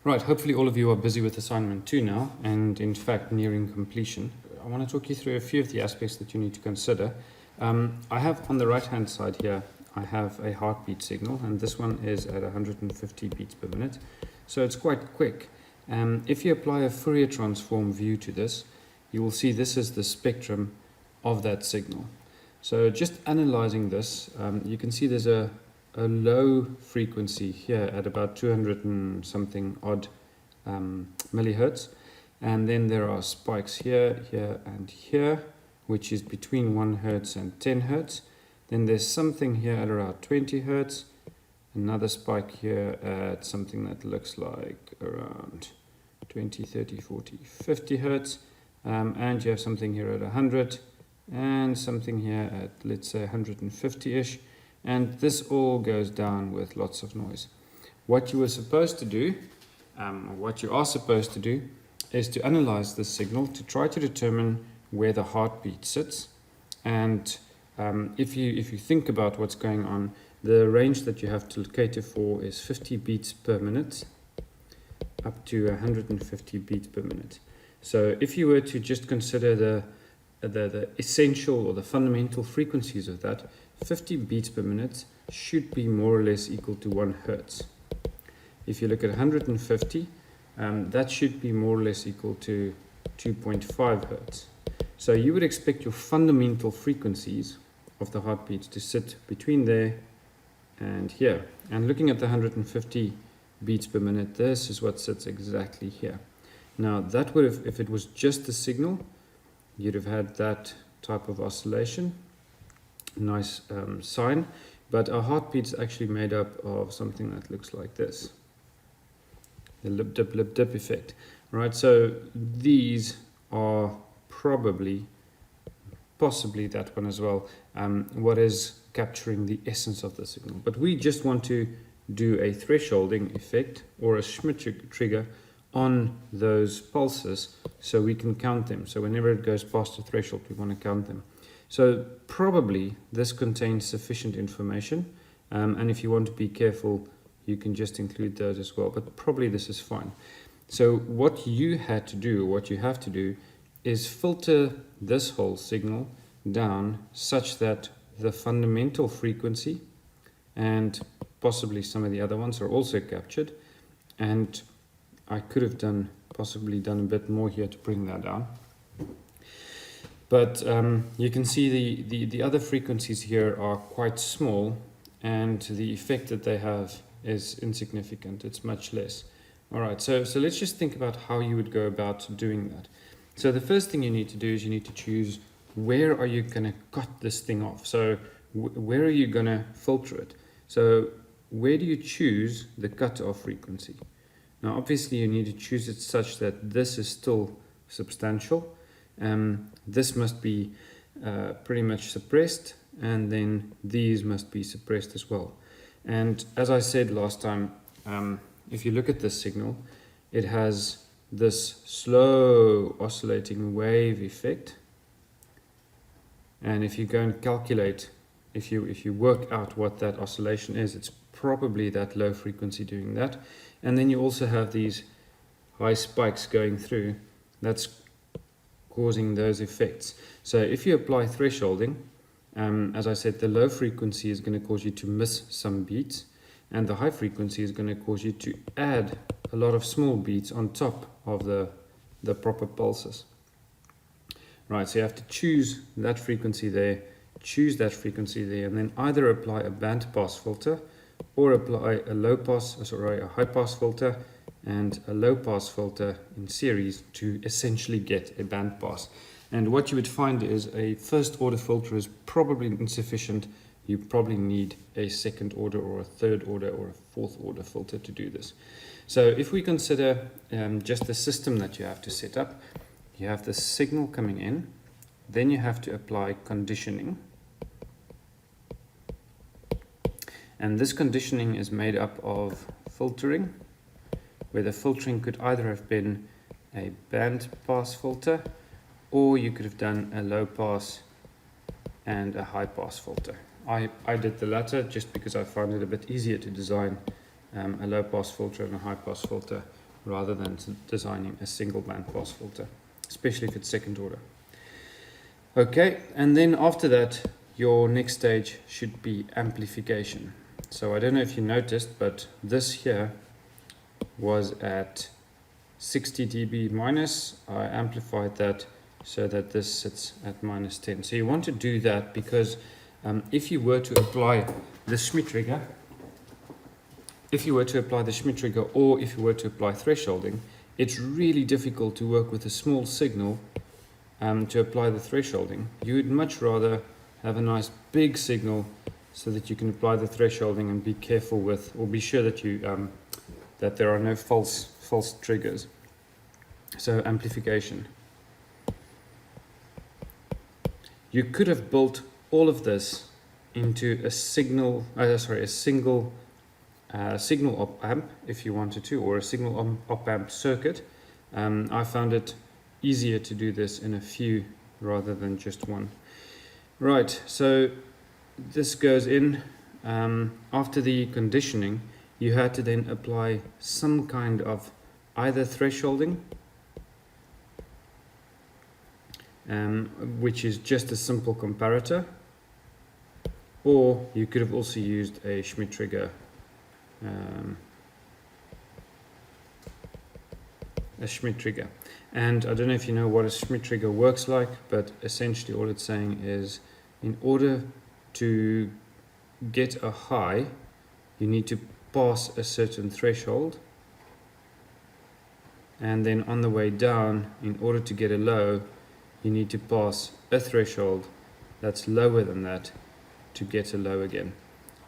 Right, hopefully all of you are busy with assignment 2 now, and in fact nearing completion. I want to talk you through a few of the aspects that you need to consider. I have on the right hand side here, I have a heartbeat signal, and this one is at 150 beats per minute, so it's quite quick. If you apply a Fourier transform view to this, you will see this is the spectrum of that signal. So just analyzing this, you can see there's a low frequency here at about 200 and something odd millihertz, and then there are spikes here, here and here, which is between 1 hertz and 10 hertz. Then there's something here at around 20 hertz, another spike here at something that looks like around 20, 30, 40, 50 hertz, and you have something here at 100 and something here at, let's say, 150-ish. And this all goes down with lots of noise. What you were supposed to do, or what you are supposed to do, is to analyze this signal to try to determine where the heartbeat sits. And if you think about what's going on, the range that you have to cater for is 50 beats per minute up to 150 beats per minute. So if you were to just consider the essential or the fundamental frequencies of that, 50 beats per minute should be more or less equal to 1 hertz. If you look at 150, that should be more or less equal to 2.5 hertz. So you would expect your fundamental frequencies of the heartbeats to sit between there and here. And looking at the 150 beats per minute, this is what sits exactly here. Now that would have, if it was just the signal, you'd have had that type of oscillation. Nice sign, but our heartbeat's actually made up of something that looks like this, the lip dip effect, right? So these are possibly that one as well, what is capturing the essence of the signal. But we just want to do a thresholding effect or a Schmidt trigger on those pulses so we can count them. So whenever it goes past the threshold, we want to count them. So probably this contains sufficient information, and if you want to be careful, you can just include those as well, but probably this is fine. So what you had to do, what you have to do, is filter this whole signal down such that the fundamental frequency and possibly some of the other ones are also captured. And I could have possibly done a bit more here to bring that down. But you can see the other frequencies here are quite small, and the effect that they have is insignificant. It's much less. All right, so let's just think about how you would go about doing that. So the first thing you need to do is you need to choose where are you going to cut this thing off. So where are you going to filter it? So where do you choose the cutoff frequency? Now obviously you need to choose it such that this is still substantial. This must be pretty much suppressed, and then these must be suppressed as well. And as I said last time, if you look at this signal, it has this slow oscillating wave effect. And if you go and calculate, if you work out what that oscillation is, it's probably that low frequency doing that. And then you also have these high spikes going through. That's causing those effects. So if you apply thresholding, as I said, the low frequency is going to cause you to miss some beats, and the high frequency is going to cause you to add a lot of small beats on top of the proper pulses. Right, so you have to choose that frequency there, choose that frequency there, and then either apply a band pass filter or apply a high pass filter and a low pass filter in series to essentially get a band pass. And what you would find is a first order filter is probably insufficient. You probably need a second order or a third order or a fourth order filter to do this. So if we consider just the system that you have to set up, you have the signal coming in, then you have to apply conditioning. And this conditioning is made up of filtering, where the filtering could either have been a band pass filter, or you could have done a low pass and a high pass filter. I did the latter just because I found it a bit easier to design a low pass filter and a high pass filter rather than designing a single bandpass filter, especially if it's second order. Okay, and then after that, your next stage should be amplification. So I don't know if you noticed, but this here was at 60 dB minus. I amplified that so that this sits at minus 10. So you want to do that because if you were to apply the Schmitt trigger, or if you were to apply thresholding, it's really difficult to work with a small signal to apply the thresholding. You would much rather have a nice big signal so that you can apply the thresholding and be careful with, or be sure that you that there are no false triggers. So amplification. You could have built all of this into a single op amp if you wanted to, or a signal op amp circuit. I found it easier to do this in a few rather than just one. Right, so this goes in. After the conditioning, you had to then apply some kind of either thresholding, which is just a simple comparator, or you could have also used a Schmitt trigger, And I don't know if you know what a Schmitt trigger works like, but essentially all it's saying is in order to get a high, you need to pass a certain threshold, and then on the way down, in order to get a low, you need to pass a threshold that's lower than that to get a low again.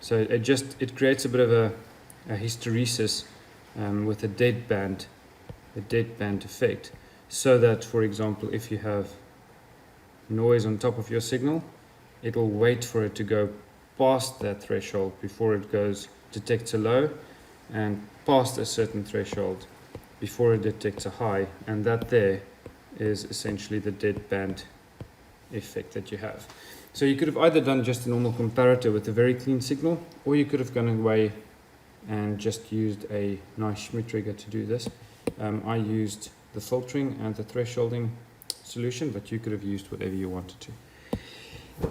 So it creates a bit of a hysteresis with a deadband effect, so that, for example, if you have noise on top of your signal, it'll wait for it to go past that threshold before it detects a low, and past a certain threshold before it detects a high, and that there is essentially the deadband effect that you have. So you could have either done just a normal comparator with a very clean signal, or you could have gone away and just used a nice Schmitt trigger to do this. I used the filtering and the thresholding solution, but you could have used whatever you wanted to.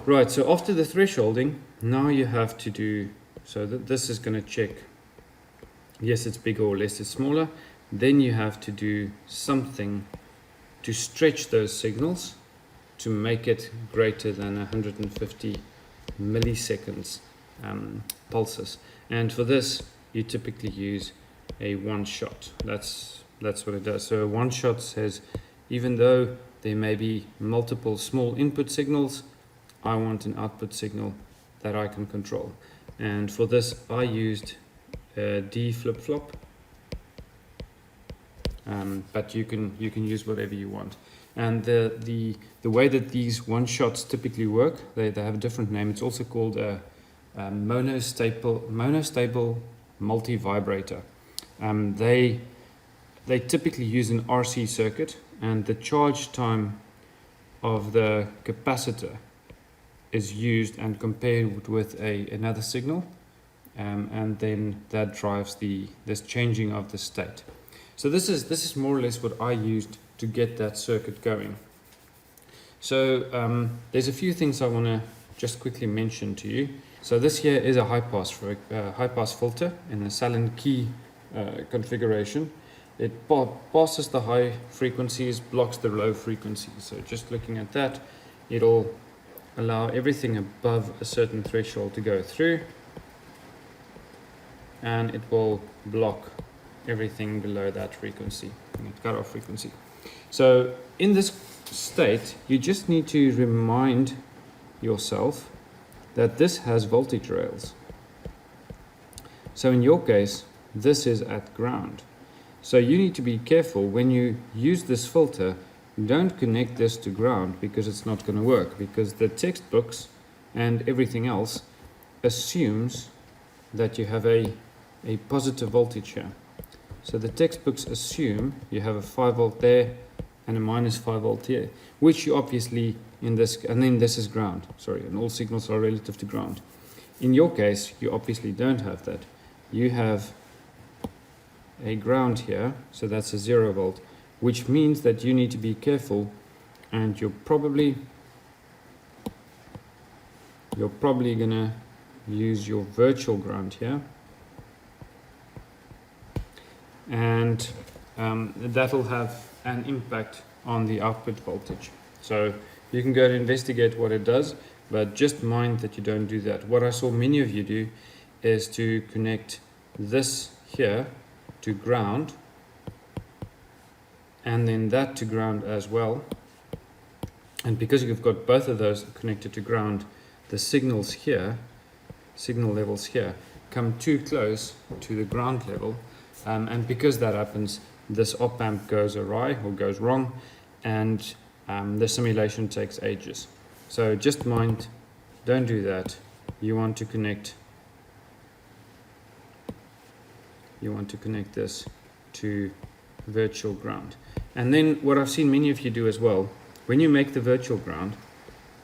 Right, so after the thresholding, now you have to do, so this is going to check, yes, it's bigger or less, it's smaller. Then you have to do something to stretch those signals to make it greater than 150 milliseconds pulses. And for this, you typically use a one shot. That's what it does. So a one shot says, even though there may be multiple small input signals, I want an output signal that I can control. And for this, I used a D flip-flop. But you can use whatever you want. And the way that these one shots typically work, they have a different name. It's also called a monostable multi-vibrator. They typically use an RC circuit, and the charge time of the capacitor is used and compared with another signal, and then that drives this changing of the state. So this is more or less what I used to get that circuit going. So there's a few things I want to just quickly mention to you. So this here is a high pass filter in the Salon key configuration. It passes the high frequencies, blocks the low frequencies. So just looking at that, it'll allow everything above a certain threshold to go through, and it will block everything below that frequency, cutoff frequency. So in this state, you just need to remind yourself that this has voltage rails. So in your case, this is at ground. So you need to be careful when you use this filter. Don't connect this to ground, because it's not going to work, because the textbooks and everything else assumes that you have a positive voltage here. So the textbooks assume you have a 5 volt there and a minus 5 volt here, which you obviously in this, and then this is ground, sorry, and all signals are relative to ground. In your case, you obviously don't have that. You have a ground here, so that's a 0 volt, which means that you need to be careful, and you're probably gonna use your virtual ground here, and that'll have an impact on the output voltage. So you can go and investigate what it does, but just mind that you don't do that. What I saw many of you do is to connect this here to ground, and then that to ground as well. And because you've got both of those connected to ground, the signal levels here, come too close to the ground level. And because that happens, this op amp goes awry or goes wrong, and the simulation takes ages. So just mind, don't do that. You want to connect this to virtual ground. And then what I've seen many of you do as well, when you make the virtual ground,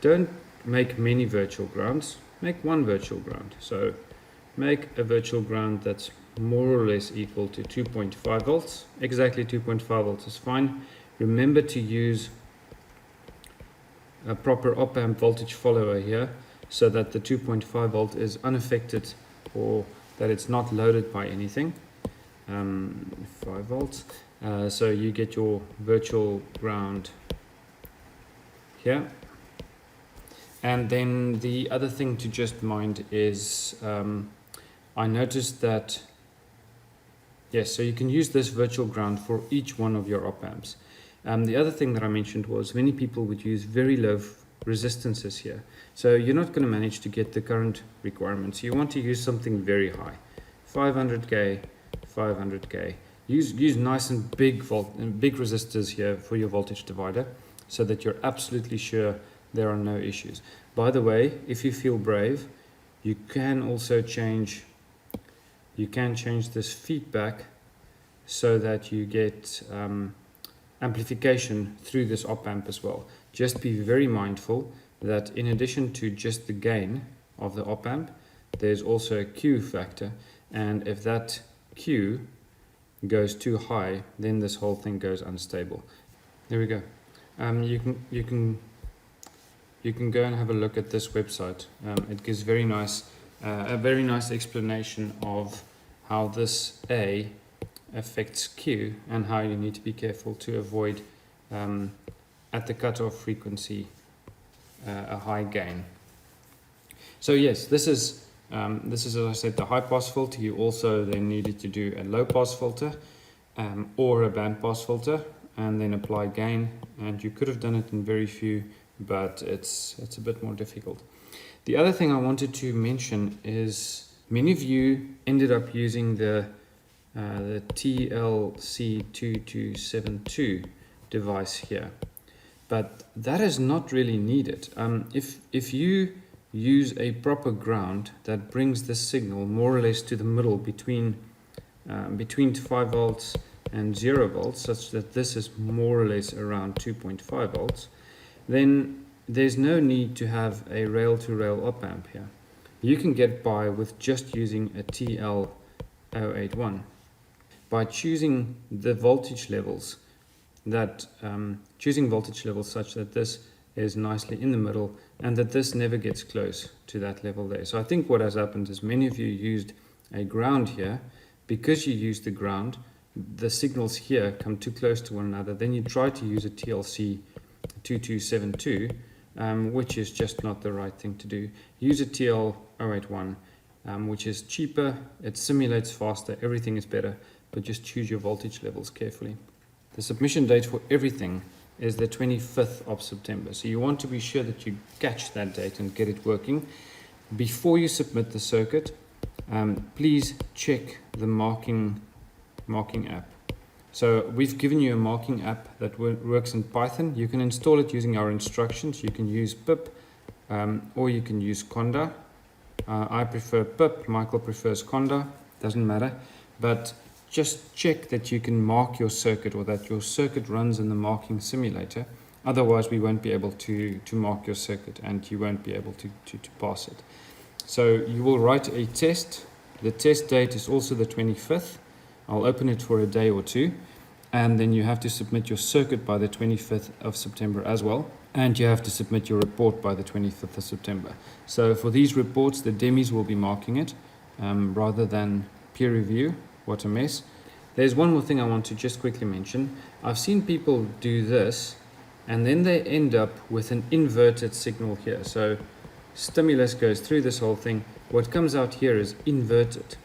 don't make many virtual grounds, make one virtual ground. So make a virtual ground that's more or less equal to 2.5 volts. Exactly 2.5 volts is fine. Remember to use a proper op amp voltage follower here, so that the 2.5 volt is unaffected, or that it's not loaded by anything. 5 volts. So you get your virtual ground here. And then the other thing to just mind is, I noticed that, yes, so you can use this virtual ground for each one of your op amps. The other thing that I mentioned was many people would use very low resistances here. So you're not going to manage to get the current requirements. You want to use something very high, 500k, 500k. Use nice and big resistors here for your voltage divider, so that you're absolutely sure there are no issues. By the way, if you feel brave, you can also change this feedback so that you get amplification through this op amp as well. Just be very mindful that in addition to just the gain of the op amp, there's also a Q factor, and if that Q goes too high, then this whole thing goes unstable. There we go. You can go and have a look at this website. It gives a very nice explanation of how this A affects Q, and how you need to be careful to avoid at the cutoff frequency a high gain. So yes, this is as I said, the high pass filter. You also then needed to do a low pass filter or a band pass filter, and then apply gain. And you could have done it in very few, but it's a bit more difficult. The other thing I wanted to mention is many of you ended up using the TLC2272 device here, but that is not really needed. If you use a proper ground that brings the signal more or less to the middle between 5 volts and 0 volts, such that this is more or less around 2.5 volts, then there's no need to have a rail-to-rail op amp here. You can get by with just using a TL081. By choosing the voltage levels such that this is nicely in the middle, and that this never gets close to that level there. So I think what has happened is many of you used a ground here. Because you use the ground, the signals here come too close to one another. Then you try to use a TLC 2272, which is just not the right thing to do. Use a TL081, which is cheaper, it simulates faster, everything is better, but just choose your voltage levels carefully. The submission date for everything is the 25th of September. So you want to be sure that you catch that date and get it working. Before you submit the circuit, please check the marking app. So we've given you a marking app that works in Python. You can install it using our instructions. You can use pip or you can use conda. I prefer pip, Michael prefers conda, doesn't matter. But just check that you can mark your circuit, or that your circuit runs in the marking simulator. Otherwise we won't be able to mark your circuit, and you won't be able to pass it. So you will write a test. The test date is also the 25th. I'll open it for a day or two, and then you have to submit your circuit by the 25th of September as well, and you have to submit your report by the 25th of September. So for these reports, the demis will be marking it rather than peer review. What a mess. There's one more thing I want to just quickly mention. I've seen people do this, and then they end up with an inverted signal here. So stimulus goes through this whole thing. What comes out here is inverted.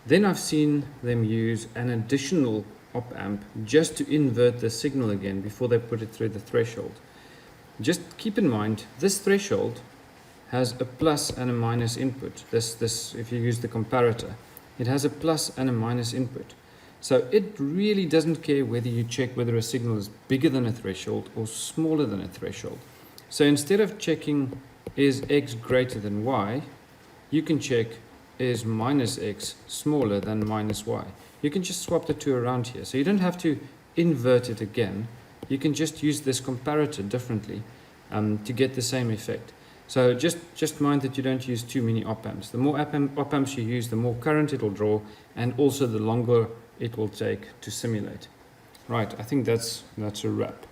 Then I've seen them use an additional op amp just to invert the signal again before they put it through the threshold. Just keep in mind, this threshold has a plus and a minus input. This, if you use the comparator, it has a plus and a minus input. So it really doesn't care whether you check whether a signal is bigger than a threshold or smaller than a threshold. So instead of checking is X greater than Y, you can check is minus X smaller than minus Y. You can just swap the two around here. So you don't have to invert it again. You can just use this comparator differently to get the same effect. So just mind that you don't use too many op amps. The more op amps you use, the more current it will draw, and also the longer it will take to simulate. Right, I think that's a wrap.